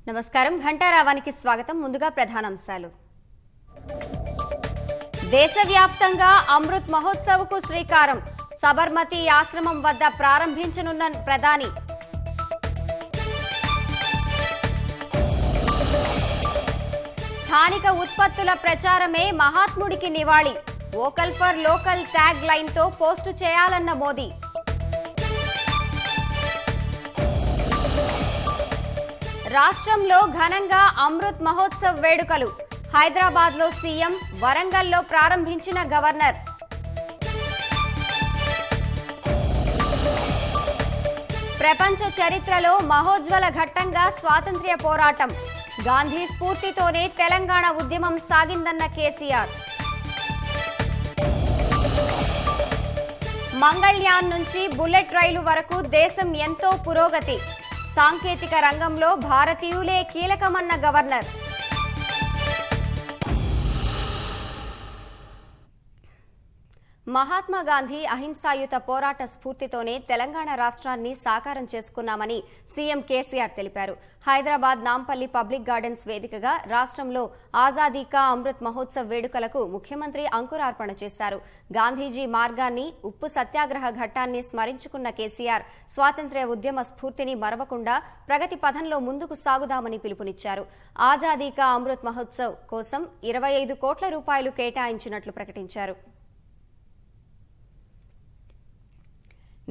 నమస్కారం ఘంటారావానికి స్వాగతం. ముందుగా ప్రధానాంశాలు. దేశవ్యాప్తంగా అమృత్ మహోత్సవ్కు శ్రీకారం. సబర్మతి ఆశ్రమం వద్ద ప్రారంభించనున్న ప్రధాని. స్థానిక ఉత్పత్తుల ప్రచారమే మహాత్ముడికి నివాళి. Vocal for local tag line తో పోస్టు చేయాలన్న మోదీ. రాష్ట్రంలో ఘనంగా అమృత్ మహోత్సవ్ వేడుకలు. హైదరాబాద్ లో సీఎం, వరంగల్లో ప్రారంభించిన గవర్నర్. ప్రపంచ చరిత్రలో మహోజ్వల ఘట్టంగా స్వాతంత్ర్య పోరాటం. గాంధీ స్ఫూర్తితోనే తెలంగాణ ఉద్యమం సాగిందన్న కేసీఆర్. మంగళ్యాన్ నుంచి బుల్లెట్ రైలు వరకు దేశం ఎంతో పురోగతి. సాంకేతిక రంగంలో భారతీయులే కీలకమన్న గవర్నర్. మహాత్మా గాంధీ అహింసాయుత పోరాట స్ఫూర్తితోనే తెలంగాణ రాష్ట్రాన్ని సాకారం చేసుకున్నామని సీఎం కేసీఆర్ తెలిపారు. హైదరాబాద్ నాంపల్లి పబ్లిక్ గార్డెన్స్ వేదికగా రాష్ట్రంలో ఆజాదీ కా అమృత్ మహోత్సవ్ వేడుకలకు ముఖ్యమంత్రి అంకురార్పణ చేశారు. గాంధీజీ మార్గాన్ని, ఉప్పు సత్యాగ్రహ ఘట్టాన్ని స్మరించుకున్న కేసీఆర్ స్వాతంత్ర్య ఉద్యమ స్ఫూర్తిని మరవకుండా ప్రగతి పథంలో ముందుకు సాగుదామని పిలుపునిచ్చారు. ఆజాదీ కా అమృత్ మహోత్సవ్ కోసం 25 కోట్ల రూపాయలు కేటాయించినట్లు ప్రకటించారు.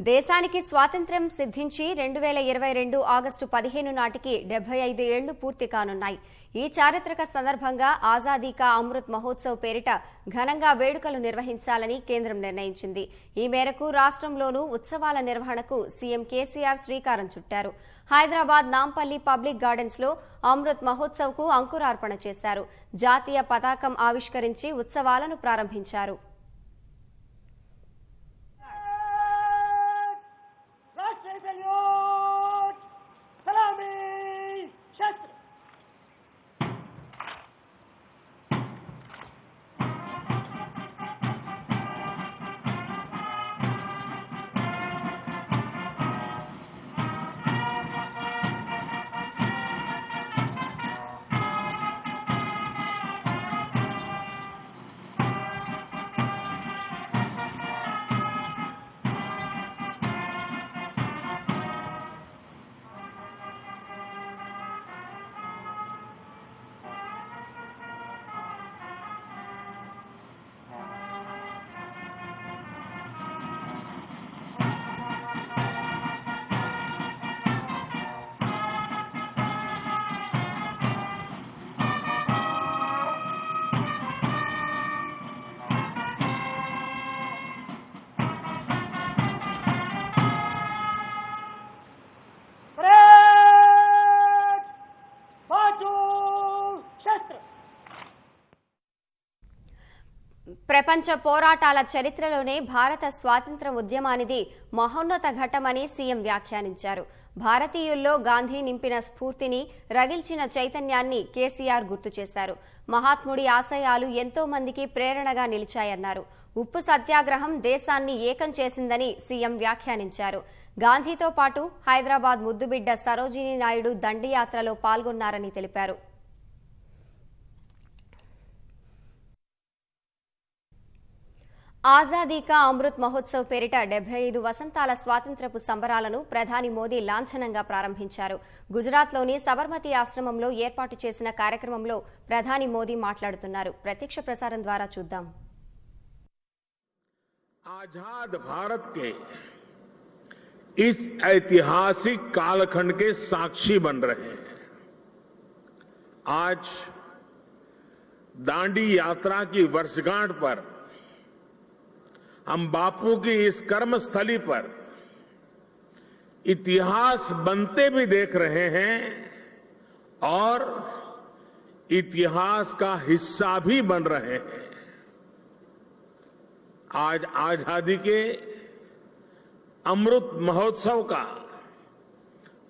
దేశానికి స్వాతంత్ర్యం సిద్ధించి 2022 ఆగస్టు 15 నాటికి 75 ఏళ్లు పూర్తి కానున్నాయి. ఈ చారిత్రక సందర్భంగా ఆజాదీ కా అమృత్ మహోత్సవ్ పేరిట ఘనంగా వేడుకలు నిర్వహించాలని కేంద్రం నిర్ణయించింది. ఈ మేరకు రాష్ట్రంలోనూ ఉత్సవాల నిర్వహణకు సీఎం కేసీఆర్ శ్రీకారం చుట్టారు. హైదరాబాద్ నాంపల్లి పబ్లిక్ గార్డెన్స్ లో అమృత్ మహోత్సవ్ కు అంకురార్పణ చేశారు. జాతీయ పతాకం ఆవిష్కరించి ఉత్సవాలను ప్రారంభించారు. ప్రపంచ పోరాటాల చరిత్రలోనే భారత స్వాతంత్ర ఉద్యమానిది మహోన్నత ఘట్టమని సీఎం వ్యాఖ్యానించారు. భారతీయుల్లో గాంధీ నింపిన స్ఫూర్తిని, రగిల్చిన చైతన్యాన్ని కేసీఆర్ గుర్తు చేశారు. మహాత్ముడి ఆశయాలు ఎంతో మందికి ప్రేరణగా నిలిచాయన్నారు. ఉప్పు సత్యాగ్రహం దేశాన్ని ఏకం చేసిందని సీఎం వ్యాఖ్యానించారు. గాంధీతో పాటు హైదరాబాద్ ముద్దుబిడ్డ సరోజినీ నాయుడు దండియాత్రలో పాల్గొన్నారని తెలిపారు. ఆజాదీ కా అమృత్ మహోత్సవ్ పేరిట 75 వసంతాల స్వాతంత్ర్యపు సంబరాలను ప్రధాని మోదీ లాంఛనంగా ప్రారంభించారు. గుజరాత్లోని సబర్మతి ఆశ్రమంలో ఏర్పాటు చేసిన కార్యక్రమంలో ప్రధాని మోదీ మాట్లాడుతున్నారు. ప్రత్యక్ష ప్రసారం ద్వారా చూద్దాం. आजाद भारत के इस ऐतिहासिक कालखंड के साक्षी बन रहे हैं। आज दांडी यात्रा की वर्षगांठ पर हम बापू की इस कर्मस्थली पर इतिहास बनते भी देख रहे हैं और इतिहास का हिस्सा भी बन रहे हैं। आज आजादी के अमृत महोत्सव का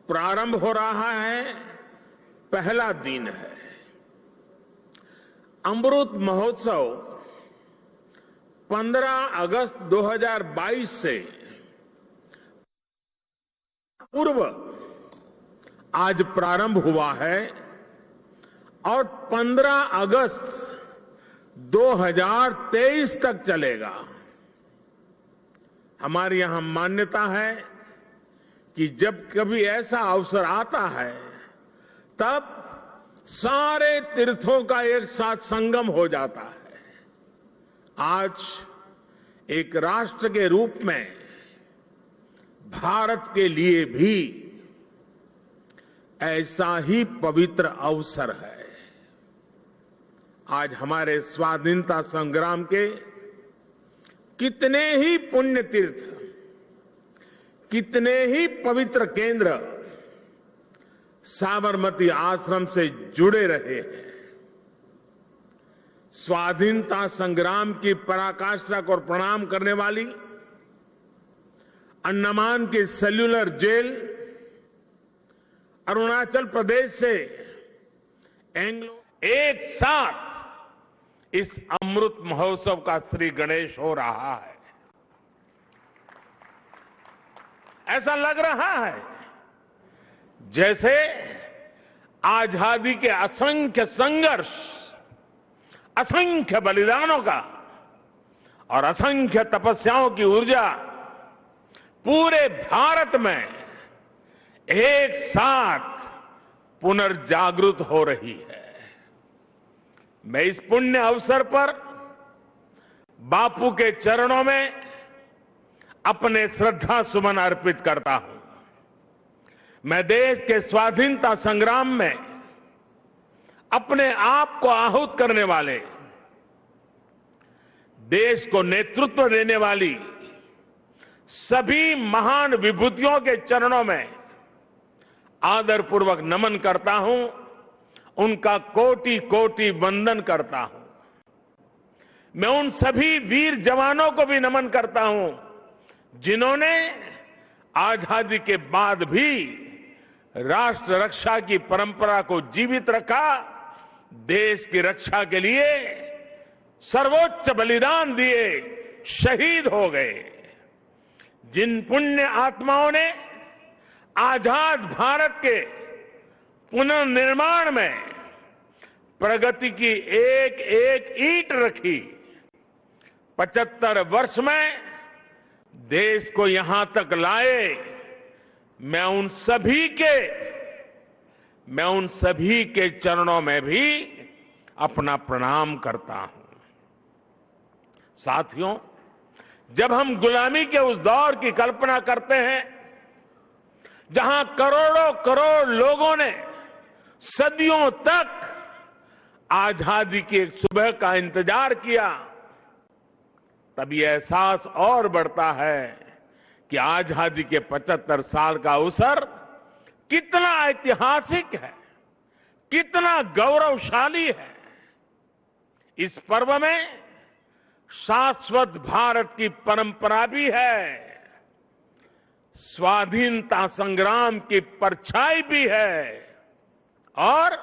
प्रारंभ हो रहा है, पहला दिन है। अमृत महोत्सव 15 अगस्त 2022 से पूर्व आज प्रारंभ हुआ है और 15 अगस्त 2023 तक चलेगा। हमारी यहां मान्यता है कि जब कभी ऐसा अवसर आता है तब सारे तीर्थों का एक साथ संगम हो जाता है। आज एक राष्ट्र के रूप में भारत के लिए भी ऐसा ही पवित्र अवसर है। आज हमारे स्वाधीनता संग्राम के कितने ही पुण्य तीर्थ, कितने ही पवित्र केंद्र साबरमती आश्रम से जुड़े रहे हैं। स्वाधीनता संग्राम की पराकाष्ठा को प्रणाम करने वाली अंडमान की सेल्यूलर जेल, अरुणाचल प्रदेश से एंग्लो एक साथ इस अमृत महोत्सव का श्री गणेश हो रहा है। ऐसा लग रहा है जैसे आजादी के असंख्य संघर्ष, असंख्य बलिदानों का और असंख्य तपस्याओं की ऊर्जा पूरे भारत में एक साथ पुनर्जागृत हो रही है। मैं इस पुण्य अवसर पर बापू के चरणों में अपने श्रद्धा सुमन अर्पित करता हूं। मैं देश के स्वाधीनता संग्राम में अपने आप को आहूत करने वाले, देश को नेतृत्व देने वाली सभी महान विभूतियों के चरणों में आदरपूर्वक नमन करता हूं, उनका कोटि कोटि वंदन करता हूं। मैं उन सभी वीर जवानों को भी नमन करता हूं जिन्होंने आजादी के बाद भी राष्ट्र रक्षा की परंपरा को जीवित रखा, देश की रक्षा के लिए सर्वोच्च बलिदान दिए, शहीद हो गए। जिन पुण्य आत्माओं ने आजाद भारत के पुनर्निर्माण में प्रगति की एक एक ईंट रखी, 75 वर्ष में देश को यहां तक लाए, मैं उन सभी के चरणों में भी अपना प्रणाम करता हूं। साथियों, जब हम गुलामी के उस दौर की कल्पना करते हैं जहां करोड़ों करोड़ लोगों ने सदियों तक आजादी की एक सुबह का इंतजार किया, तब ये एहसास और बढ़ता है कि आजादी के 75 साल का अवसर कितना ऐतिहासिक है, कितना गौरवशाली है। इस पर्व में शाश्वत भारत की परंपरा भी है, स्वाधीनता संग्राम की परछाई भी है और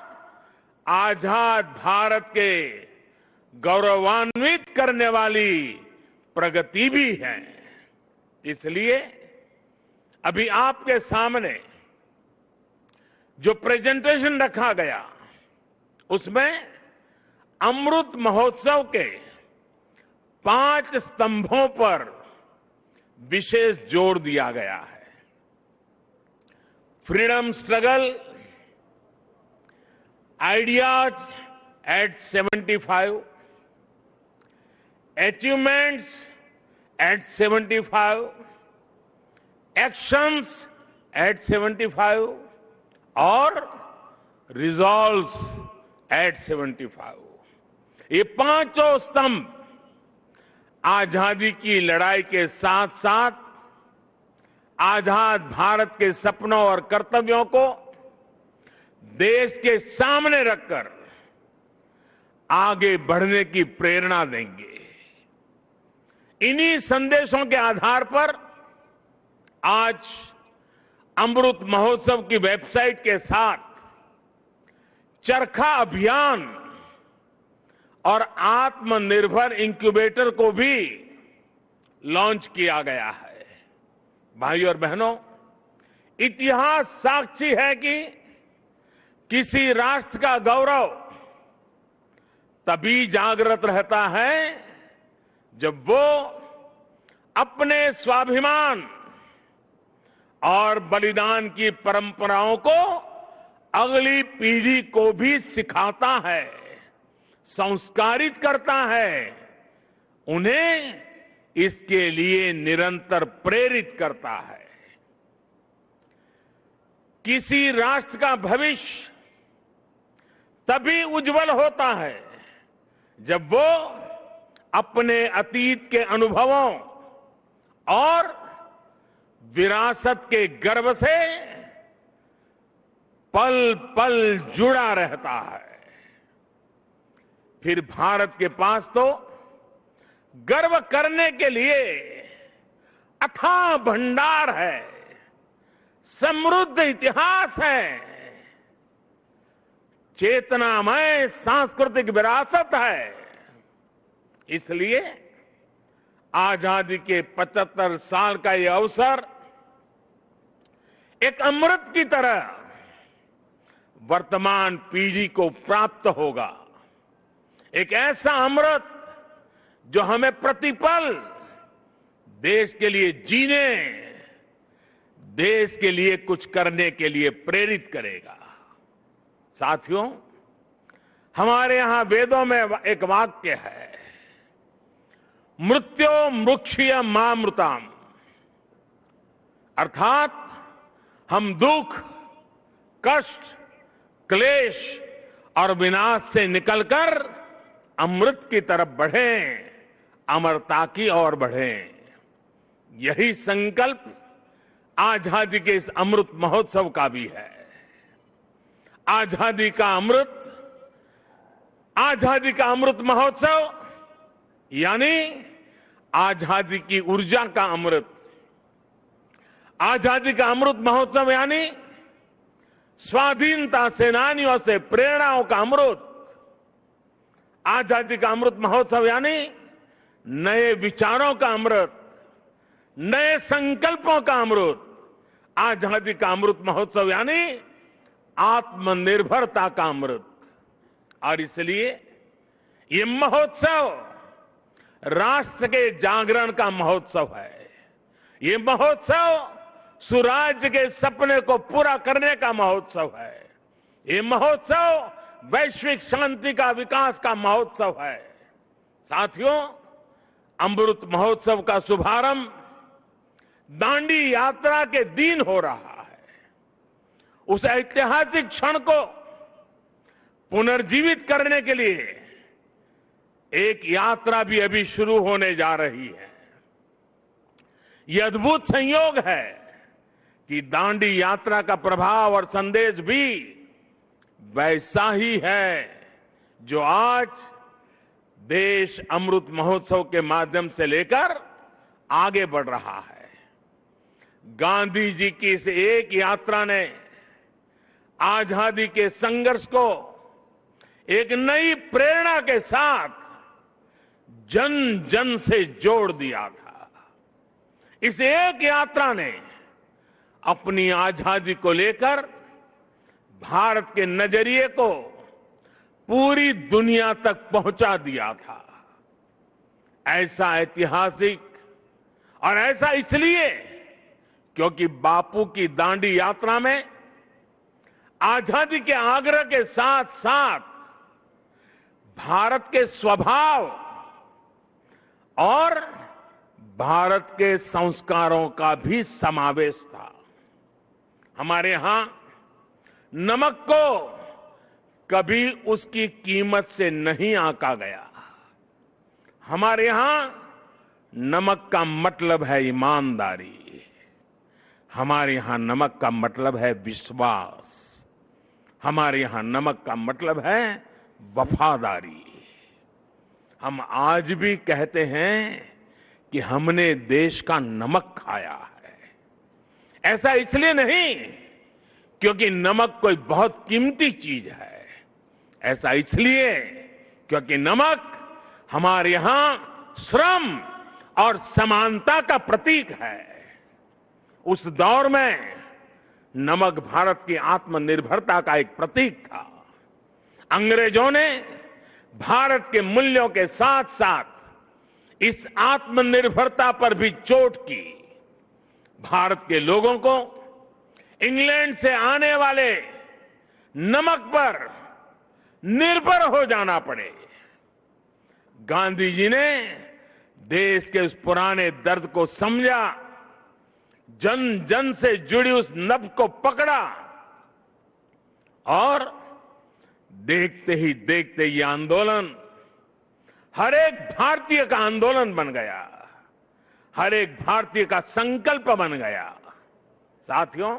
आजाद भारत के गौरवान्वित करने वाली प्रगति भी है। इसलिए अभी आपके सामने जो प्रेजेंटेशन रखा गया उसमें अमृत महोत्सव के 5 स्तंभों पर विशेष जोर दिया गया है। Freedom struggle, ideas at 75, achievements at 75, actions at 75 और रिजॉल्व्स एट 75। ये पांचों स्तंभ आजादी की लड़ाई के साथ साथ आजाद भारत के सपनों और कर्तव्यों को देश के सामने रखकर आगे बढ़ने की प्रेरणा देंगे। इन्हीं संदेशों के आधार पर आज अमृत महोत्सव की वेबसाइट के साथ चरखा अभियान और आत्मनिर्भर इंक्यूबेटर को भी लॉन्च किया गया है। भाइयों और बहनों, इतिहास साक्षी है कि किसी राष्ट्र का गौरव तभी जागृत रहता है जब वो अपने स्वाभिमान और बलिदान की परंपराओं को अगली पीढ़ी को भी सिखाता है, संस्कारित करता है, उन्हें इसके लिए निरंतर प्रेरित करता है। किसी राष्ट्र का भविष्य तभी उज्जवल होता है जब वो अपने अतीत के अनुभवों और विरासत के गर्व से पल पल जुड़ा रहता है। फिर भारत के पास तो गर्व करने के लिए अथाह भंडार है, समृद्ध इतिहास है, चेतनामय सांस्कृतिक विरासत है। इसलिए आजादी के 75 साल का यह अवसर एक अमृत की तरह वर्तमान पीढ़ी को प्राप्त होगा। एक ऐसा अमृत जो हमें प्रतिपल देश के लिए जीने, देश के लिए कुछ करने के लिए प्रेरित करेगा। साथियों, हमारे यहां वेदों में एक वाक्य है, मृत्यो मृक्षीय मामृताम, अर्थात हम दुख, कष्ट, क्लेश और विनाश से निकलकर अमृत की तरफ बढ़ें, अमरता की ओर बढ़ें। यही संकल्प आजादी के इस अमृत महोत्सव का भी है। आजादी का अमृत महोत्सव यानी आजादी की ऊर्जा का अमृत। आजादी का अमृत महोत्सव यानी स्वाधीनता सेनानियों से प्रेरणाओं का अमृत। आजादी का अमृत महोत्सव यानी नए विचारों का अमृत, नए संकल्पों का अमृत। आजादी का अमृत महोत्सव यानी आत्मनिर्भरता का अमृत। और इसलिए ये महोत्सव राष्ट्र के जागरण का महोत्सव है। ये महोत्सव सुराज्य के सपने को पूरा करने का महोत्सव है। ये महोत्सव वैश्विक शांति का, विकास का महोत्सव है। साथियों, अमृत महोत्सव का शुभारंभ दांडी यात्रा के दिन हो रहा है। उस ऐतिहासिक क्षण को पुनर्जीवित करने के लिए एक यात्रा भी अभी शुरू होने जा रही है। यह अद्भुत संयोग है कि दांडी यात्रा का प्रभाव और संदेश भी वैसा ही है जो आज देश अमृत महोत्सव के माध्यम से लेकर आगे बढ़ रहा है। गांधी जी की इस एक यात्रा ने आजादी के संघर्ष को एक नई प्रेरणा के साथ जन जन से जोड़ दिया था। इस एक यात्रा ने अपनी आजादी को लेकर भारत के नजरिए को पूरी दुनिया तक पहुंचा दिया था। ऐसा ऐतिहासिक और ऐसा इसलिए क्योंकि बापू की दांडी यात्रा में आजादी के आग्रह के साथ साथ भारत के स्वभाव और भारत के संस्कारों का भी समावेश था। हमारे यहां नमक को कभी उसकी कीमत से नहीं आंका गया। हमारे यहां नमक का मतलब है ईमानदारी। हमारे यहां नमक का मतलब है विश्वास। हमारे यहां नमक का मतलब है वफादारी। हम आज भी कहते हैं कि हमने देश का नमक खाया है। ऐसा इसलिए नहीं क्योंकि नमक कोई बहुत कीमती चीज है। ऐसा इसलिए क्योंकि नमक हमारे यहां श्रम और समानता का प्रतीक है। उस दौर में नमक भारत की आत्मनिर्भरता का एक प्रतीक था। अंग्रेजों ने भारत के मूल्यों के साथ साथ इस आत्मनिर्भरता पर भी चोट की। भारत के लोगों को इंग्लैंड से आने वाले नमक पर निर्भर हो जाना पड़े। गांधी जी ने देश के उस पुराने दर्द को समझा, जन जन से जुड़ी उस नब्ज को पकड़ा और देखते ही देखते ये आंदोलन हर एक भारतीय का आंदोलन बन गया, हर एक भारतीय का संकल्प बन गया। साथियों,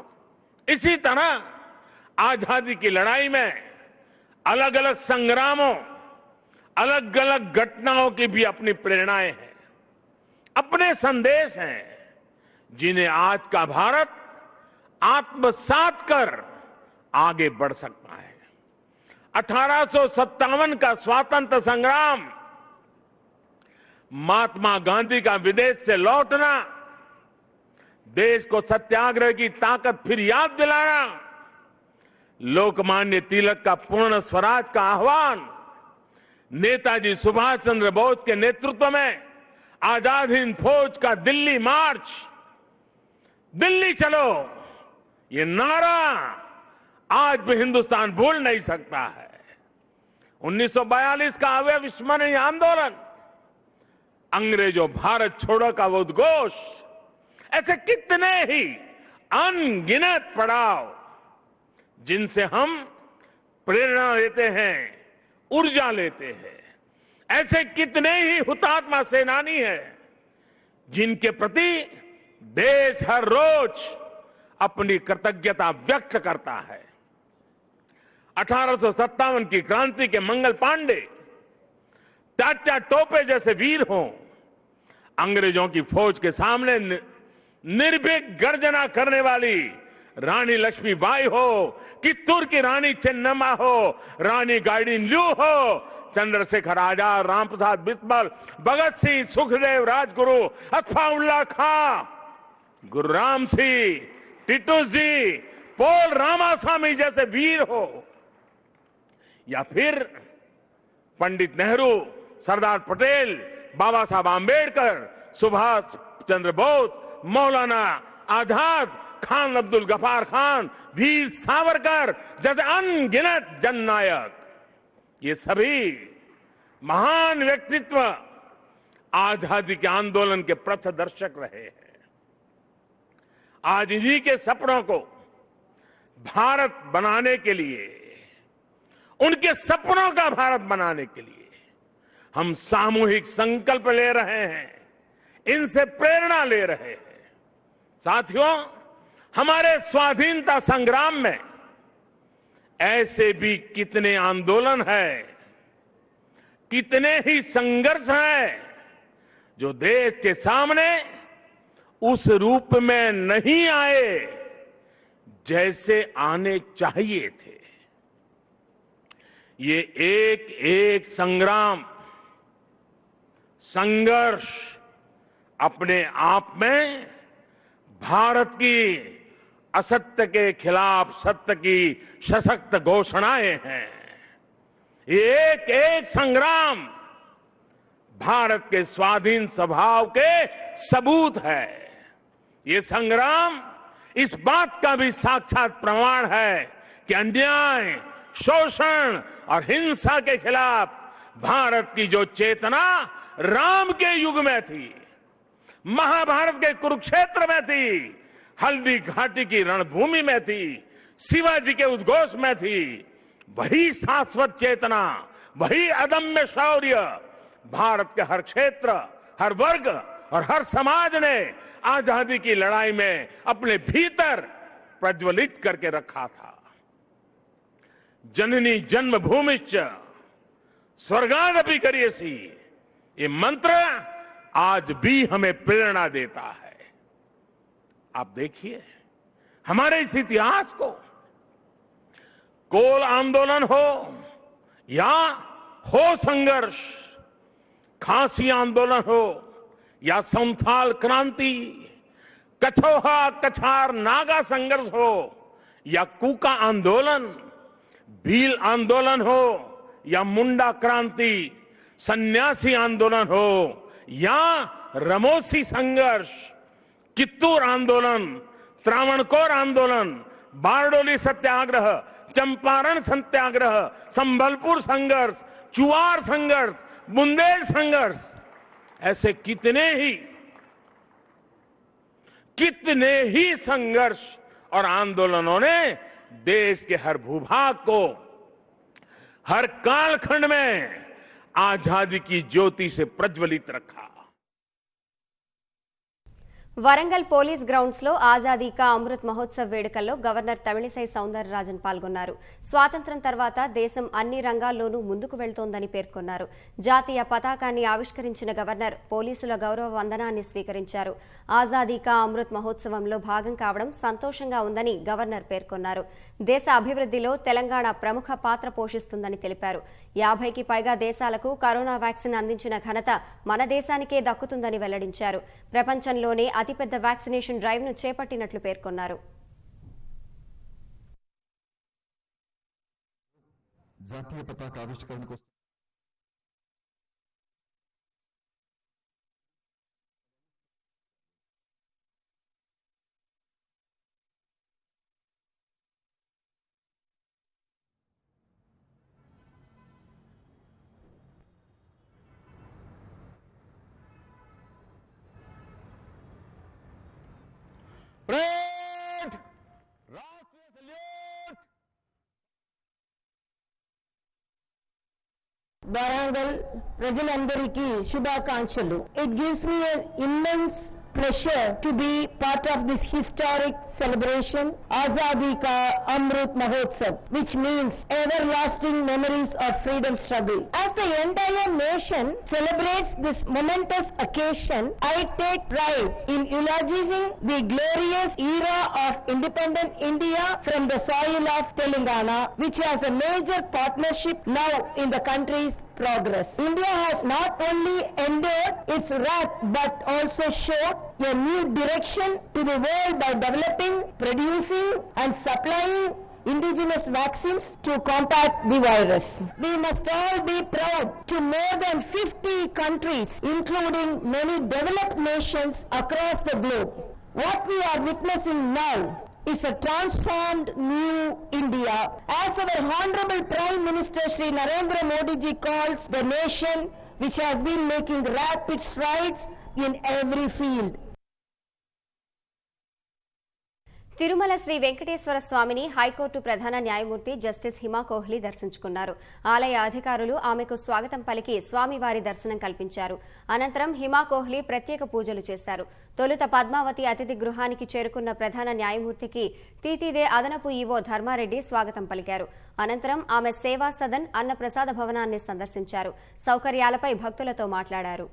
इसी तरह आजादी की लड़ाई में अलग अलग संग्रामों, अलग अलग घटनाओं की भी अपनी प्रेरणाएं हैं, अपने संदेश हैं, जिन्हें आज का भारत आत्मसात कर आगे बढ़ सकता है। 1857 का स्वातंत्र्य संग्राम, महात्मा गांधी का विदेश से लौटना, देश को सत्याग्रह की ताकत फिर याद दिलाना, लोकमान्य तिलक का पूर्ण स्वराज का आह्वान, नेताजी सुभाष चंद्र बोस के नेतृत्व में आजाद हिंद फौज का दिल्ली मार्च, दिल्ली चलो, ये नारा आज भी हिंदुस्तान भूल नहीं सकता है। 1942 का अविस्मरणीय आंदोलन, अंग्रेजों भारत छोड़ो का वो उद्घोष, ऐसे कितने ही अनगिनत पड़ाव जिनसे हम प्रेरणा लेते हैं, ऊर्जा लेते हैं। ऐसे कितने ही हुतात्मा सेनानी हैं जिनके प्रति देश हर रोज अपनी कृतज्ञता व्यक्त करता है। 1857 की क्रांति के मंगल पांडे, तात्या टोपे जैसे वीर हों, अंग्रेजों की फौज के सामने निर्भीक गर्जना करने वाली रानी लक्ष्मीबाई हो, कित्तूर की रानी चेन्नम्मा हो, रानी गाइडिनल्यू हो, चंद्रशेखर आजाद, रामप्रसाद बिस्मिल, भगत सिंह, सुखदेव, राजगुरु, अतफाउल्लाह खां, गुरुराम सिंह, टिटू जी, पोल रामास्वामी जैसे वीर हो, या फिर पंडित नेहरू, सरदार पटेल, बाबा साहब आंबेडकर, सुभाष चंद्र बोस, मौलाना आजाद, खान अब्दुल गफार खान, वीर सावरकर जैसे अनगिनत जननायक, ये सभी महान व्यक्तित्व आजादी के आंदोलन के पथदर्शक रहे हैं। आज इन्हीं के सपनों को भारत बनाने के लिए, उनके सपनों का भारत बनाने के लिए हम सामूहिक संकल्प ले रहे हैं, इनसे प्रेरणा ले रहे हैं। साथियों, हमारे स्वाधीनता संग्राम में ऐसे भी कितने आंदोलन हैं, कितने ही संघर्ष हैं जो देश के सामने उस रूप में नहीं आए जैसे आने चाहिए थे। ये एक एक संग्राम, संघर्ष अपने आप में भारत की असत्य के खिलाफ सत्य की सशक्त घोषणाएं हैं। ये एक एक संग्राम भारत के स्वाधीन स्वभाव के सबूत है। ये संग्राम इस बात का भी साक्षात प्रमाण है कि अन्याय, शोषण और हिंसा के खिलाफ भारत की जो चेतना राम के युग में थी, महाभारत के कुरुक्षेत्र में थी, हल्दी घाटी की रणभूमि में थी, शिवाजी के उद्घोष में थी, वही शाश्वत चेतना, वही अदम्य शौर्य भारत के हर क्षेत्र, हर वर्ग और हर समाज ने आजादी की लड़ाई में अपने भीतर प्रज्वलित करके रखा था। जननी जन्मभूमिश्च स्वर्गादपि करियसी, ये मंत्र आज भी हमें प्रेरणा देता है। आप देखिए हमारे इस इतिहास को, कोल आंदोलन हो या हो संघर्ष, खासी आंदोलन हो या संथाल क्रांति, कछोहा कछार नागा संघर्ष हो, या कूका आंदोलन, भील आंदोलन हो या मुंडा क्रांति, सन्यासी आंदोलन हो या रमोसी संघर्ष, कित्तूर आंदोलन, त्रावणकोर आंदोलन, बारडोली सत्याग्रह, चंपारण सत्याग्रह, संबलपुर संघर्ष, चुआर संघर्ष, बुंदेल संघर्ष, ऐसे कितने ही संघर्ष और आंदोलनों ने देश के हर भूभाग को, हर कालखंड में आजादी की ज्योति से प्रज्वलित रखा। వరంగల్ పోలీస్ గ్రౌండ్స్ లో ఆజాదీ కా అమృత్ మహోత్సవ్ వేడుకల్లో గవర్నర్ తమిళిసై సౌందరరాజన్ పాల్గొన్నారు. స్వాతంత్ర్యం తర్వాత దేశం అన్ని రంగాల్లోనూ ముందుకు వెళ్తోందని పేర్కొన్నారు. జాతీయ పతాకాన్ని ఆవిష్కరించిన గవర్నర్ పోలీసుల గౌరవ వందనాన్ని స్వీకరించారు. ఆజాదీ కా అమృత్ మహోత్సవంలో భాగం కావడం సంతోషంగా ఉందని గవర్నర్ పేర్కొన్నారు. దేశ అభివృద్ధిలో తెలంగాణ ప్రముఖ పాత్ర పోషిస్తుందని తెలిపారు. 50కి పైగా దేశాలకు కరోనా వ్యాక్సిన్ అందించిన ఘనత మన దేశానికే దక్కుతుందని వెల్లడించారు. ప్రపంచంలోనే అతిపెద్ద వ్యాక్సినేషన్ డ్రైవ్ ను చేపట్టినట్లు పేర్కొన్నారు. జాతీయ పతాక ఆవిష్కరణ కోసం వరంగల్ ప్రజలందరికీ శుభాకాంక్షలు. It gives me an immense pleasure to be part of this historic celebration, Azadi Ka Amrit Mahotsav, which means everlasting memories of freedom struggle. As the entire nation celebrates this momentous occasion, I take pride in eulogizing the glorious era of independent India from the soil of Telangana, which has a major partnership now in the country's progress. India has not only endured its wrath but also showed a new direction to the world by developing, producing and supplying indigenous vaccines to combat the virus. We must all be proud to more than 50 countries, including many developed nations across the globe. What we are witnessing now is a transformed new India. As our Honorable Prime Minister Shri Narendra Modi ji calls the nation which has been making rapid strides in every field. Tirumala Shri Venkateswara స్వామిని high court ప్రధాన న్యాయమూర్తి justice Hima Kohli దర్శించుకున్నారు. ఆలయ అధికారులు ఆమెకు స్వాగతం పలికి స్వామివారి దర్శనం కల్పించారు. అనంతరం హిమా కోహ్లీ ప్రత్యేక పూజలు చేశారు. తొలుత పద్మావతి అతిథి గృహానికి చేరుకున్న ప్రధాన న్యాయమూర్తికి టీటీదే అదనపు ఈవో ధర్మారెడ్డి స్వాగతం పలికారు. అనంతరం ఆమె సేవా సదన్ అన్నప్రసాద భవనాన్ని సందర్శించారు. సౌకర్యాలపై భక్తులతో మాట్లాడారు.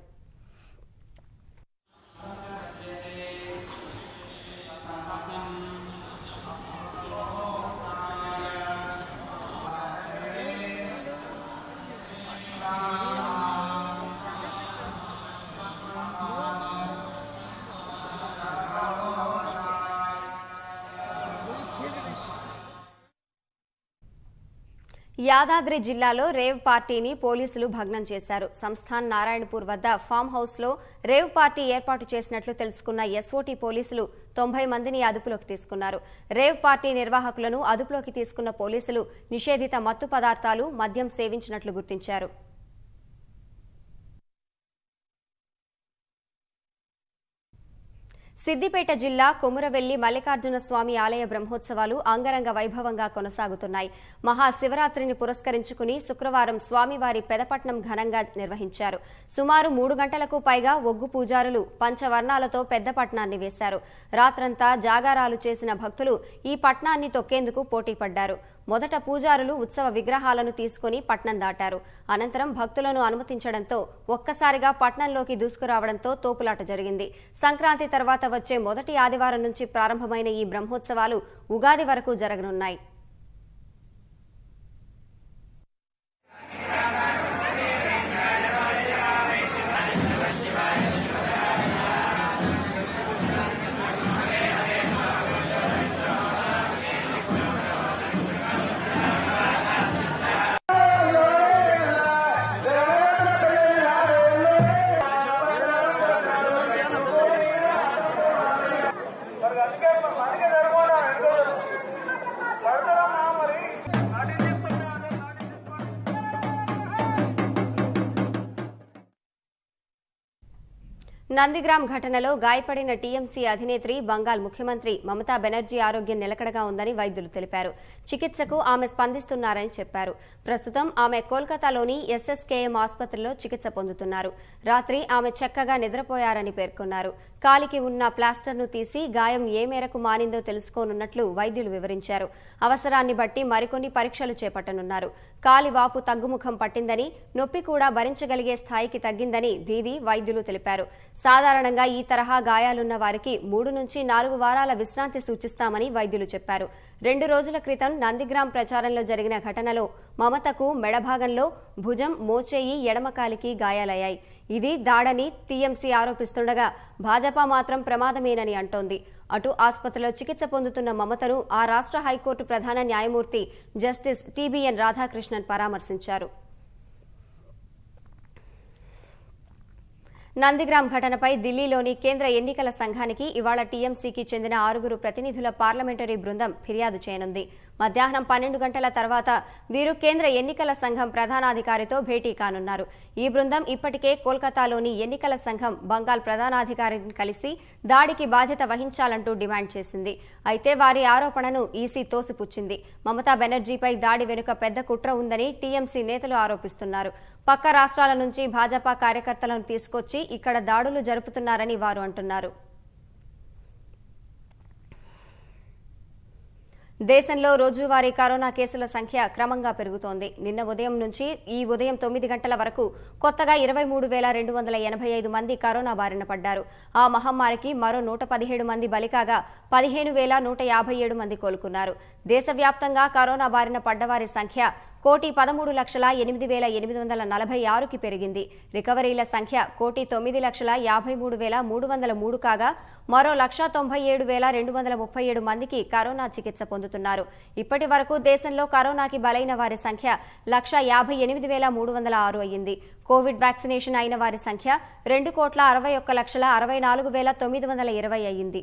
యాదాద్రి జిల్లాలో రేవ్ పార్టీని పోలీసులు భగ్నం చేశారు. సంస్థాన్ నారాయణపూర్ వద్ద ఫామ్ హౌస్ లో రేవ్ పార్టీ ఏర్పాటు చేసినట్లు తెలుసుకున్న ఎస్ఓటీ పోలీసులు 90 మందిని అదుపులోకి తీసుకున్నారు. రేవ్ పార్టీ నిర్వాహకులను అదుపులోకి తీసుకున్న పోలీసులు నిషేధిత మత్తు పదార్థాలు, మద్యం సేవించినట్లు గుర్తించారు. సిద్దిపేట జిల్లా కొమురవెల్లి మల్లికార్జున స్వామి ఆలయ బ్రహ్మోత్సవాలు అంగరంగ వైభవంగా కొనసాగుతున్నాయి. మహాశివరాత్రిని పురస్కరించుకుని శుక్రవారం స్వామివారి పెదపట్నం ఘనంగా నిర్వహించారు. సుమారు 3 గంటలకు పైగా ఒగ్గు పూజారులు పంచవర్ణాలతో పెద్ద పట్నాన్ని వేశారు. రాత్రంతా జాగారాలు చేసిన భక్తులు ఈ పట్నాన్ని తొక్కేందుకు పోటీపడ్డారు. మొదట పూజారులు ఉత్సవ విగ్రహాలను తీసుకుని పట్నం దాటారు. అనంతరం భక్తులను అనుమతించడంతో ఒక్కసారిగా పట్నంలోకి దూసుకురావడంతో తోపులాట జరిగింది. సంక్రాంతి తర్వాత వచ్చే మొదటి ఆదివారం నుంచి ప్రారంభమైన ఈ బ్రహ్మోత్సవాలు ఉగాది వరకు జరగనున్నాయి. నందిగ్రామ్ ఘటనలో గాయపడిన టీఎంసీ అధినేత్రి బంగాల్ ముఖ్యమంత్రి మమతా బెనర్జీ ఆరోగ్యం నిలకడగా ఉందని వైద్యులు తెలిపారు. చికిత్సకు ఆమె స్పందిస్తున్నారని చెప్పారు. ప్రస్తుతం ఆమె కోల్కతాలోని ఎస్ఎస్కేఎం ఆసుపత్రిలో చికిత్స పొందుతున్నారు. రాత్రి ఆమె చక్కగా నిద్రపోయారని పేర్కొన్నారు. కాలికి ఉన్న ప్లాస్టర్ను తీసి గాయం ఏ మేరకు మానిందో తెలుసుకోనున్నట్లు వైద్యులు వివరించారు. అవసరాన్ని బట్టి మరికొన్ని పరీక్షలు చేపట్టనున్నారు. కాలి వాపు తగ్గుముఖం పట్టిందని, నొప్పి కూడా భరించగలిగే స్థాయికి తగ్గిందని దీది వైద్యులు తెలిపారు. సాధారణంగా ఈ తరహా గాయాలున్న వారికి 3 నుంచి 4 వారాల విశ్రాంతి సూచిస్తామని వైద్యులు చెప్పారు. 2 రోజుల క్రితం నందిగ్రామ్ ప్రచారంలో జరిగిన ఘటనలో మమతకు మెడభాగంలో భుజం, మోచేయి, ఎడమకాలికి గాయాలయ్యాయి. ఇది దాడని టీఎంసీ ఆరోపిస్తుండగా భాజపా మాత్రం ప్రమాదమేనని అంటోంది. అటు ఆసుపత్రిలో చికిత్స పొందుతున్న మమతను ఆ రాష్ట్ర హైకోర్టు ప్రధాన న్యాయమూర్తి జస్టిస్ టీబీఎన్ రాధాకృష్ణన్ పరామర్శించారు. నందిగ్రామ్ ఘటనపై ఢిల్లీలోని కేంద్ర ఎన్నికల సంఘానికి ఇవాళ టీఎంసీకి చెందిన 6 ప్రతినిధుల పార్లమెంటరీ బృందం ఫిర్యాదు చేయనుంది. మధ్యాహ్నం 12 గంటల తర్వాత వీరు కేంద్ర ఎన్నికల సంఘం ప్రధానాధికారితో భేటీ కానున్నారు. ఈ బృందం ఇప్పటికే కోల్కతాలోని ఎన్నికల సంఘం బంగాల్ ప్రధానాధికారిని కలిసి దాడికి బాధ్యత వహించాలంటూ డిమాండ్ చేసింది. అయితే వారి ఆరోపణను ఈసీ తోసిపుచ్చింది. మమతా బెనర్జీపై దాడి వెనుక పెద్ద కుట్ర ఉందని టీఎంసీ నేతలు ఆరోపిస్తున్నారు. పక్క రాష్ట్రాల నుంచి భాజపా కార్యకర్తలను తీసుకొచ్చి ఇక్కడ దాడులు జరుపుతున్నారని వారు అంటున్నారు. దేశంలో రోజువారీ కరోనా కేసుల సంఖ్య క్రమంగా పెరుగుతోంది. నిన్న ఉదయం నుంచి ఈ ఉదయం 9 గంటల వరకు కొత్తగా 23,285 మంది కరోనా బారిన పడ్డారు. ఆ మహమ్మారికి మరో 117 మంది బలికాగా 15,157 మంది కోలుకున్నారు. దేశవ్యాప్తంగా కరోనా బారిన పడ్డవారి సంఖ్య 1,08,846కి పెరిగింది. రికవరీల సంఖ్య 1,09,53,303 కాగా మరో 1,97,237 మందికి కరోనా చికిత్స పొందుతున్నారు. ఇప్పటి వరకు దేశంలో కరోనాకి బలైన వారి సంఖ్య 1,58,306 అయ్యింది. కోవిడ్ వ్యాక్సినేషన్ అయిన వారి సంఖ్య 2,61,64,920 అయ్యింది.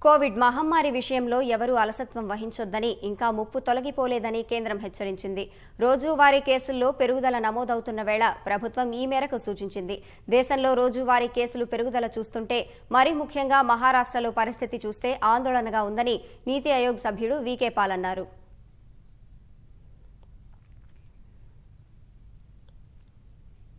కోవిడ్ మహమ్మారి విషయంలో ఎవరూ అలసత్వం వహించొద్దని, ఇంకా ముప్పు తొలగిపోలేదని కేంద్రం హెచ్చరించింది. రోజువారీ కేసుల్లో పెరుగుదల నమోదవుతున్న వేళ ప్రభుత్వం ఈ మేరకు సూచించింది. దేశంలో రోజువారీ కేసులు పెరుగుదల చూస్తుంటే, మరీ ముఖ్యంగా మహారాష్ట్రలో పరిస్థితి చూస్తే ఆందోళనగా ఉందని నీతి ఆయోగ్ సభ్యుడు వీకే పాల్ అన్నారు.